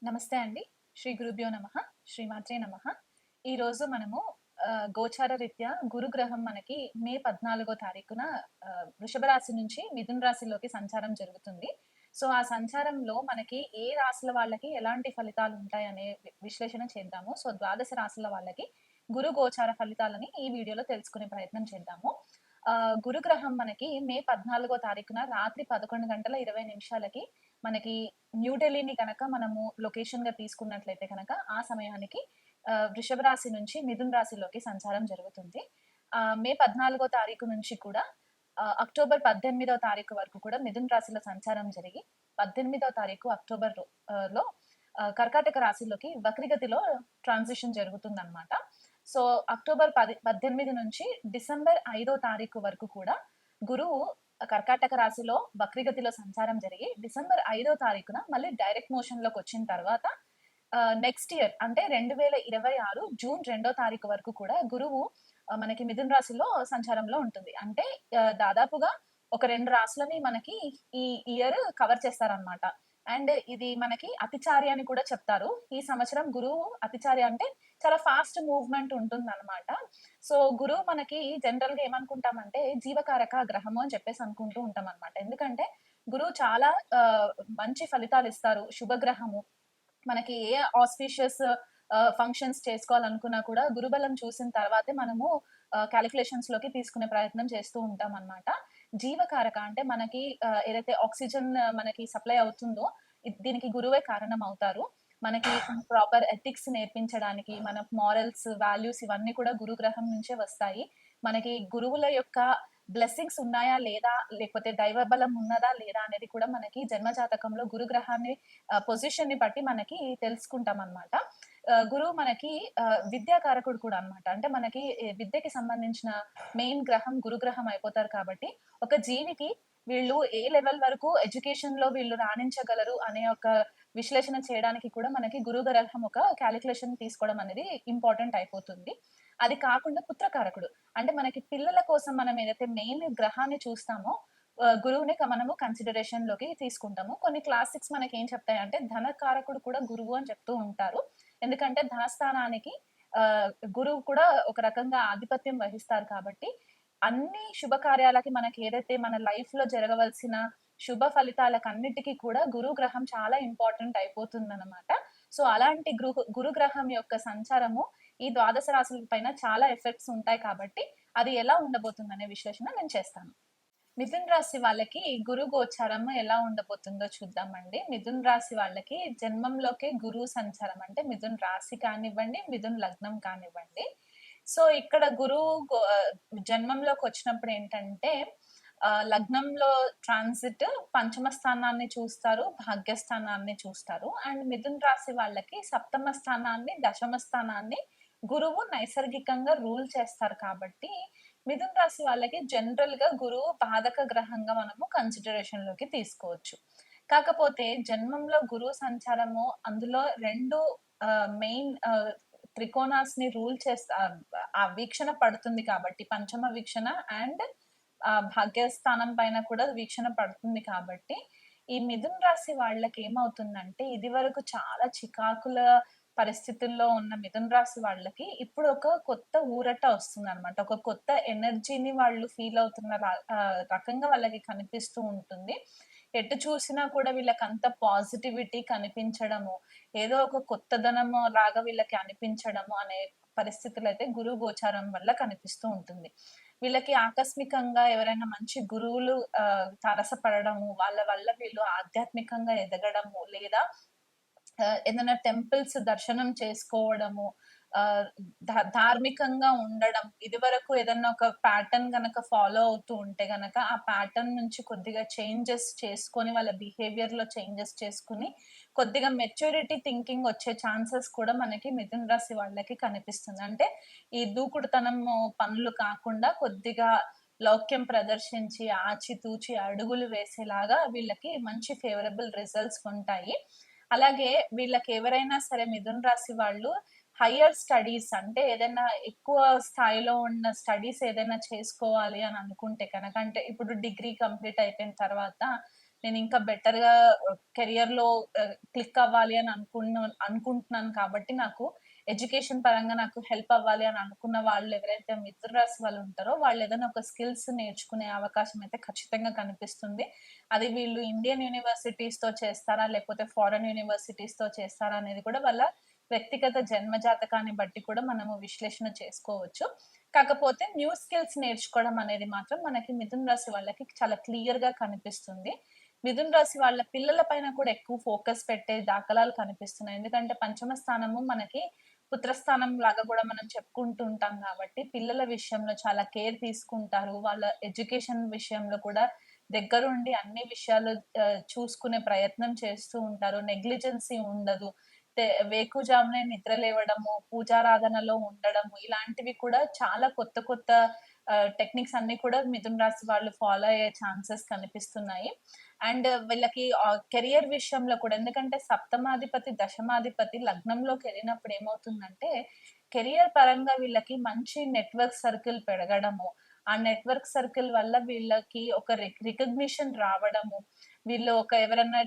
నమస్తే అండి. శ్రీ గురుభ్యో నమః. శ్రీమాత్రే నమః. ఈరోజు మనము గోచార రీత్యా గురుగ్రహం మనకి మే 14 తారీఖున వృషభ రాశి నుంచి మిథున రాశిలోకి సంచారం జరుగుతుంది. సో, ఆ సంచారంలో మనకి ఏ రాశుల వాళ్ళకి ఎలాంటి ఫలితాలుంటాయనే విశ్లేషణ చేద్దాము. సో, ద్వాదశ రాశుల వాళ్ళకి గురు గోచార ఫలితాలని ఈ వీడియోలో తెలుసుకునే ప్రయత్నం చేద్దాము. గురుగ్రహం మనకి మే 14 తారీఖున రాత్రి 11 గంటల 20 నిమిషాలకి మనకి న్యూఢిల్లీని గనక మనము లొకేషన్‌గా తీసుకున్నట్లయితే గనక, ఆ సమయానికి వృషభ రాశి నుంచి మిథున రాశిలోకి సంచారం జరుగుతుంది. మే 14 తారీఖు నుంచి కూడా అక్టోబర్ 18 తారీఖు వరకు కూడా మిథున రాశిలో సంచారం జరిగి, 18 తారీఖు అక్టోబర్ లో కర్కాటక రాశిలోకి వక్రగతిలో ట్రాన్సిషన్ జరుగుతుందనమాట. సో, అక్టోబర్ 18 నుంచి డిసెంబర్ 5 తారీఖు వరకు కూడా గురువు కర్కాటక రాశిలో వక్రగతిలో సంచారం జరిగి డిసెంబర్ 5 తారీఖున మళ్ళీ డైరెక్ట్ మోషన్‌లోకి వచ్చిన తర్వాత నెక్స్ట్ ఇయర్ అంటే 2026 జూన్ 2 తారీఖు వరకు కూడా గురువు మనకి మిథున రాశిలో సంచారంలో ఉంటుంది. అంటే దాదాపుగా ఒక 2 రాశులని మనకి ఈ ఇయర్ కవర్ చేస్తారనమాట. అండ్ ఇది మనకి అతిచార్య అని కూడా చెప్తారు. ఈ సంవత్సరం గురువు అతిచార్య అంటే చాలా ఫాస్ట్ మూవ్‌మెంట్ ఉంటుందనమాట. సో, గురువు మనకి జనరల్‌గా ఏమనుకుంటామంటే జీవకారక గ్రహము అని చెప్పేసి అనుకుంటూ ఉంటామనమాట. ఎందుకంటే గురువు చాలా మంచి ఫలితాలిస్తారు. శుభగ్రహము. మనకి ఏ ఆస్పీషియస్ ఫంక్షన్స్ చేసుకోవాలనుకున్నా కూడా గురుబలం చూసిన తర్వాతే మనము కాలిక్యులేషన్స్‌లోకి తీసుకునే ప్రయత్నం చేస్తూ ఉంటామనమాట. జీవకారక అంటే మనకి ఏదైతే ఆక్సిజన్ మనకి సప్లై అవుతుందో దీనికి గురువే కారణం అవుతారు. మనకి ప్రాపర్ ఎథిక్స్ నేర్పించడానికి, మన మారల్స్, వాల్యూస్ ఇవన్నీ కూడా గురు గ్రహం నుంచే వస్తాయి. మనకి గురువుల యొక్క బ్లెస్సింగ్స్ ఉన్నాయా లేదా? లేకపోతే దైవ బలం ఉన్నదా లేదా? అనేది కూడా మనకి జన్మ జాతకంలో గురు గ్రహాన్ని పొజిషన్‌ని బట్టి మనకి తెలుసుకుంటామనమాట. గురువు మనకి విద్యాకారకుడు కూడా అన్నమాట. అంటే మనకి విద్యకి సంబంధించిన మెయిన్ గ్రహం గురుగ్రహం అయిపోతారు కాబట్టి, ఒక జీవికి వీళ్ళు ఏ లెవెల్ వరకు ఎడ్యుకేషన్‌లో వీళ్ళు రాణించగలరు అనే ఒక విశ్లేషణ చేయడానికి కూడా మనకి గురువు గ్రహం ఒక కాలిక్యులేషన్ తీసుకోవడం అనేది ఇంపార్టెంట్ అయిపోతుంది. అది కాకుండా పుత్రకారకుడు. అంటే మనకి పిల్లల కోసం మనం ఏదైతే మెయిన్ గ్రహాన్ని చూస్తామో గురువుని మనము కన్సిడరేషన్‌లోకి తీసుకుంటాము. కొన్ని క్లాసిక్స్ మనకేం చెప్తాయంటే ధనకారకుడు కూడా గురువు అని చెప్తూ ఉంటారు. ఎందుకంటే ధనస్థానానికి గురువు కూడా ఒక రకంగా ఆధిపత్యం వహిస్తారు కాబట్టి, అన్ని శుభకార్యాలకి మనకి ఏదైతే మన లైఫ్‌లో జరగవలసిన శుభ ఫలితాలకన్నిటికి కూడా గురుగ్రహం చాలా ఇంపార్టెంట్ అయిపోతుందనమాట. సో, అలాంటి గురుగ్రహం యొక్క సంచారము ఈ ద్వాదశ రాశుల పైన చాలా ఎఫెక్ట్స్ ఉంటాయి కాబట్టి, అది ఎలా ఉండబోతుందనే విశ్లేషణ నేను చేస్తాను. మిథున రాశి వాళ్ళకి గురు గోచారం ఎలా ఉండబోతుందో చూద్దామండి. మిథున రాశి వాళ్ళకి జన్మంలోకే గురువు సంచారం అంటే మిథున రాశి కానివ్వండి, మిథున లగ్నం కానివ్వండి. సో, ఇక్కడ గురువు జన్మంలోకొచ్చినప్పుడు ఏంటంటే లగ్నంలో ట్రాన్సిట్ పంచమ స్థానాన్ని చూస్తారు, భాగ్యస్థానాన్ని చూస్తారు. అండ్ మిథున రాశి వాళ్ళకి సప్తమ స్థానాన్ని, దశమ స్థానాన్ని గురువు నైసర్గికంగా రూల్ చేస్తారు కాబట్టి, మిథున రాశి వాళ్ళకి జనరల్‌గా గురువు బాధక గ్రహంగా మనము కన్సిడరేషన్‌లోకి తీసుకోవచ్చు. కాకపోతే జన్మంలో గురువు సంచారము అందులో 2 మెయిన్ త్రికోణాస్‌ని రూల్ చేస్తా ఆ వీక్షణ పడుతుంది కాబట్టి పంచమ వీక్షణ అండ్ భాగ్యస్థానం పైన కూడా వీక్షణ పడుతుంది కాబట్టి, ఈ మిథున రాశి వాళ్ళకేమవుతుందంటే ఇదివరకు చాలా చికాకుల పరిస్థితుల్లో ఉన్న మిథున రాశి వాళ్ళకి ఇప్పుడు ఒక కొత్త ఊరట వస్తుందనమాట. ఒక కొత్త ఎనర్జీని వాళ్ళు ఫీల్ అవుతున్న రకంగా వాళ్ళకి కనిపిస్తూ ఉంటుంది. ఎటు చూసినా కూడా వీళ్ళకంత పాజిటివిటీ కనిపించడము, ఏదో ఒక కొత్తదనము లాగా వీళ్ళకి అనిపించడము అనే పరిస్థితులైతే గురు గోచారం వల్ల కనిపిస్తూ ఉంటుంది. వీళ్ళకి ఆకస్మికంగా ఎవరైనా మంచి గురువులు తారసపడడము, వాళ్ళ వల్ల వీళ్ళు ఆధ్యాత్మికంగా ఎదగడము, లేదా ఏదైనా టెంపుల్స్ దర్శనం చేసుకోవడము, ఆహ్, ధార్మికంగా ఉండడం. ఇదివరకు ఏదన్నా ఒక ప్యాటర్న్ గనక ఫాలో అవుతూ ఉంటే గనక, ఆ ప్యాటర్న్ నుంచి కొద్దిగా చేంజెస్ చేసుకొని, వాళ్ళ బిహేవియర్‌లో చేంజెస్ చేసుకొని, కొద్దిగా మెచ్యూరిటీ థింకింగ్ వచ్చే ఛాన్సెస్ కూడా మనకి మిథున రాశి వాళ్ళకి కనిపిస్తుంది. అంటే ఈ దూకుడుతనము పనులు కాకుండా కొద్దిగా లౌక్యం ప్రదర్శించి, ఆచితూచి అడుగులు వేసేలాగా వీళ్ళకి మంచి ఫేవరబుల్ రిజల్ట్స్ ఉంటాయి. అలాగే వీళ్ళకెవరైనా సరే మిథున రాశి వాళ్ళు హైయర్ స్టడీస్ అంటే ఏదైనా ఎక్కువ స్థాయిలో ఉన్న స్టడీస్ ఏదైనా చేసుకోవాలి అని అనుకుంటే కనుక అంటే ఇప్పుడు డిగ్రీ కంప్లీట్ అయిపోయిన తర్వాత నేను ఇంకా బెటర్‌గా కెరియర్‌లో క్లిక్ అవ్వాలి అని అనుకుంటున్నాను కాబట్టి నాకు ఎడ్యుకేషన్ పరంగా నాకు హెల్ప్ అవ్వాలి అని అనుకున్న వాళ్ళు ఎవరైతే మిథున రాశి వాళ్ళు ఉంటారో వాళ్ళు ఏదైనా ఒక స్కిల్స్ నేర్చుకునే అవకాశం అయితే ఖచ్చితంగా కనిపిస్తుంది. అది వీళ్ళు ఇండియన్ యూనివర్సిటీస్‌తో చేస్తారా? లేకపోతే ఫారెన్ యూనివర్సిటీస్‌తో చేస్తారా? అనేది కూడా వాళ్ళ వ్యక్తిగత జన్మ జాతకాన్ని బట్టి కూడా మనము విశ్లేషణ చేసుకోవచ్చు. కాకపోతే న్యూ స్కిల్స్ నేర్చుకోవడం అనేది మాత్రం మనకి మిథున రాశి వాళ్ళకి చాలా క్లియర్‌గా కనిపిస్తుంది. మిథున రాశి వాళ్ళ పిల్లల పైన కూడా ఎక్కువ ఫోకస్ పెట్టే దాఖలాలు కనిపిస్తున్నాయి. ఎందుకంటే పంచమ స్థానము మనకి పుత్రస్థానం లాగా కూడా మనం చెప్పుకుంటూ ఉంటాం కాబట్టి, పిల్లల విషయంలో చాలా కేర్ తీసుకుంటారు. వాళ్ళ ఎడ్యుకేషన్ విషయంలో కూడా దగ్గరుండి అన్ని విషయాలు చూసుకునే ప్రయత్నం చేస్తూ ఉంటారు. నెగ్లిజెన్సీ ఉండదు. వేకువజామునే నిద్ర లేవడము, పూజారాధనలో ఉండడము, ఇలాంటివి కూడా చాలా కొత్త కొత్త టెక్నిక్స్ అన్నీ కూడా మిథున రాశి వాళ్ళు ఫాలో అయ్యే ఛాన్సెస్ కనిపిస్తున్నాయి. అండ్ వీళ్ళకి కెరియర్ విషయంలో కూడా ఎందుకంటే సప్తమాధిపతి, దశమాధిపతి లగ్నంలోకెళ్ళినప్పుడు ఏమవుతుందంటే, కెరియర్ పరంగా వీళ్ళకి మంచి నెట్వర్క్ సర్కిల్ పెరగడము, ఆ నెట్వర్క్ సర్కిల్ వల్ల వీళ్ళకి ఒక రికగ్నిషన్ రావడము, వీళ్ళు ఒక ఎవరన్నా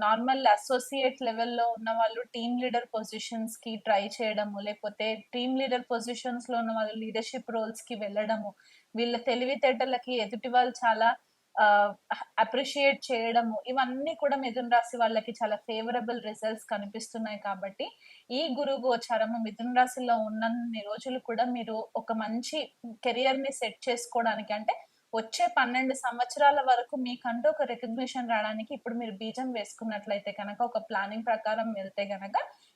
నార్మల్ అసోసియేట్ లెవెల్‌లో ఉన్నవాళ్ళు టీమ్ లీడర్ పొజిషన్స్‌కి ట్రై చేయడము, లేకపోతే టీమ్ లీడర్ పొజిషన్స్‌లో ఉన్న వాళ్ళు లీడర్‌షిప్ రోల్స్‌కి వెళ్ళడము, వీళ్ళ తెలివితేటలకి ఎదుటి వాళ్ళు చాలా ఆహ్, అప్రిషియేట్ చేయడము, ఇవన్నీ కూడా మిథున రాశి వాళ్ళకి చాలా ఫేవరబుల్ రిజల్ట్స్ కనిపిస్తున్నాయి కాబట్టి, ఈ గురు గోచారము మిథున రాశిలో ఉన్నన్ని రోజులు కూడా మీరు ఒక మంచి కెరియర్‌ని సెట్ చేసుకోవడానికి అంటే వచ్చే 12 సంవత్సరాల వరకు మీకంటూ ఒక రికగ్నిషన్ రాడానికి ఇప్పుడు మీరు బీజం వేసుకున్నట్లయితే గనక, ఒక ప్లానింగ్ ప్రకారం వెళ్తే గనక,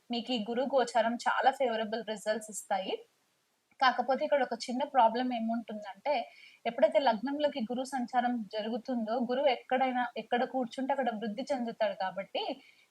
మీకీ గురు గోచారం చాలా ఫేవరబుల్ రిజల్ట్స్ ఇస్తాయి. కాకపోతే ఇక్కడ ఒక చిన్న ప్రాబ్లమ్ ఏముంటుందంటే, ఎప్పుడైతే లగ్నంలోకి గురు సంచారం జరుగుతుందో, గురువు ఎక్కడ కూర్చుంటే అక్కడ వృద్ధి చెందుతాడు కాబట్టి,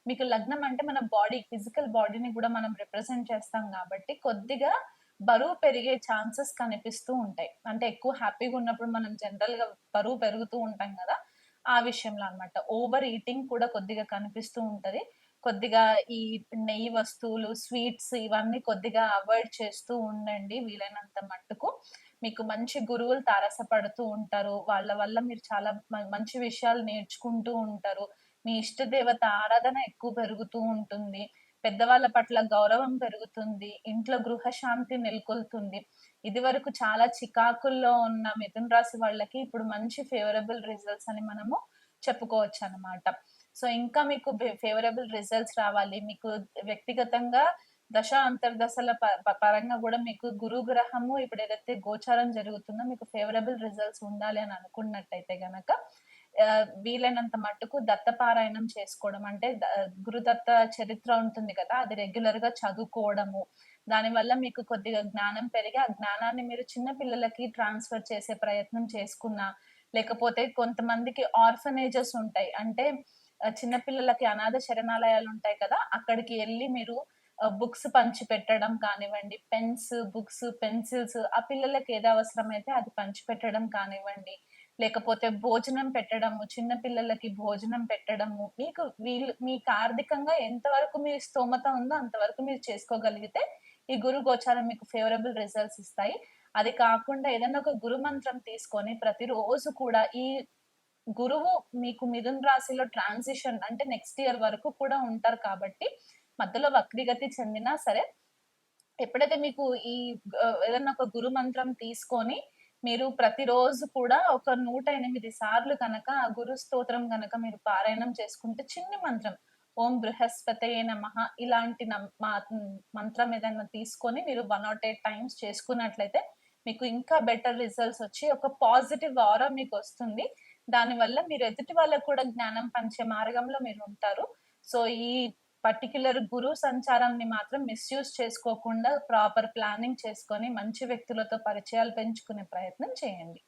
మీకు లగ్నం అంటే మన బాడీ, ఫిజికల్ బాడీని గూడా మనం రిప్రజెంట్ చేస్తాం గాబట్టి, కొద్దిగా బరువు పెరిగే ఛాన్సెస్ కనిపిస్తూ ఉంటాయి. అంటే ఎక్కువ హ్యాపీగున్నప్పుడు మనం జనరల్‌గా బరువు పెరుగుతూ ఉంటాం గదా! ఆ విషయంలో అన్నమాట. ఓవర్ ఈటింగ్ కూడా కొద్దిగా కనిపిస్తూ ఉంటది. కొద్దిగా ఈ నెయ్యి వస్తువులు, స్వీట్స్ ఇవన్నీ కొద్దిగా అవాయిడ్ చేస్తూ ఉండండి వీలైనంత మట్టుకు. మీకు మంచి గురువులు తారసపడుతూ ఉంటారు. వాళ్ళ వల్ల మీరు చాలా మంచి విషయాలు నేర్చుకుంటూ ఉంటారు. మీ ఇష్ట దేవత ఆరాధన ఎక్కువ పెరుగుతూ ఉంటుంది. పెద్దవాళ్ళ పట్ల గౌరవం పెరుగుతుంది. ఇంట్లో గృహశాంతి నెలకొల్తుంది. ఇదివరకు చాలా చికాకుల్లో ఉన్న మిథున రాశి వాళ్ళకి ఇప్పుడు మంచి ఫేవరబుల్ రిజల్ట్స్ అని మనము చెప్పుకోవచ్చనమాట. సో, ఇంకా మీకు ఫేవరబుల్ రిజల్ట్స్ రావాలి. మీకు వ్యక్తిగతంగా దశ, అంతర్దశల పరంగా గూడా మీకు గురు గ్రహము ఇప్పుడేదైతే గోచారం జరుగుతుందో మీకు ఫేవరబుల్ రిజల్ట్స్ ఉండాలి అని అనుకున్నట్టయితే గనక వీలైనంత మట్టుకు దత్తపారాయణం చేసుకోవడం. అంటే గురుదత్త చరిత్ర ఉంటుంది కదా! అది రెగ్యులర్‌గా చదువుకోవడము. దానివల్ల మీకు కొద్దిగా జ్ఞానం పెరిగి, ఆ జ్ఞానాన్ని మీరు చిన్న పిల్లలకి ట్రాన్స్‌ఫర్ చేసే ప్రయత్నం చేసుకున్నా, లేకపోతే కొంతమందికి ఆర్ఫనేజెస్ ఉంటాయి. అంటే చిన్న పిల్లలకి అనాథ శరణాలయాలుంటాయి కదా! అక్కడికి ఎళ్లి మీరు బుక్స్ పంచిపెట్టడం కానివ్వండి, బుక్స్, పెన్సిల్స్ ఆ పిల్లలకి ఏది అవసరమైతే అది పంచిపెట్టడం కానివ్వండి, లేకపోతే భోజనం పెట్టడము, చిన్న పిల్లలకి భోజనం పెట్టడము, మీకు ఆర్థికంగా ఎంతవరకు మీ స్తోమత ఉందో అంతవరకు మీరు చేసుకోగలిగితే, ఈ గురు గోచారం మీకు ఫేవరబుల్ రిజల్ట్స్ ఇస్తాయి. అది కాకుండా ఏదైనా ఒక గురు మంత్రం తీసుకొని ప్రతిరోజు కూడా ఈ గురువు మీకు మిథున రాశిలో ట్రాన్సిషన్ అంటే నెక్స్ట్ ఇయర్ వరకు కూడా ఉంటారు కాబట్టి, మధ్యలో వక్రీగతి చెందినా సరే, ఎప్పుడైతే మీకు ఈ ఏదన్నా ఒక గురు మంత్రం తీసుకొని, మీరు ప్రతిరోజు కూడా ఒక 108 సార్లు గనక ఆ గురు స్తోత్రం గనక మీరు పారాయణం చేసుకుంటే చిన్ని మంత్రం. ఓం బృహస్పతయే నమః ఇలాంటి మంత్రం ఏదన్నా తీసుకొని మీరు 108 టైమ్స్ చేసుకున్నట్లయితే, మీకు ఇంకా బెటర్ రిజల్ట్స్ వచ్చి ఒక పాజిటివ్ ఆరా మీకొస్తుంది. దానివల్ల మీరు ఎదుటి వాళ్ళకి కూడా జ్ఞానం పంచే మార్గంలో మీరుంటారు. సో, ఈ పర్టిక్యులర్ గురు సంచారంని మాత్రం మిస్‌యూజ్ చేసుకోకుండా ప్రాపర్ ప్లానింగ్ చేసుకొని మంచి వ్యక్తులతో పరిచయాలు పెంచుకునే ప్రయత్నం చేయండి.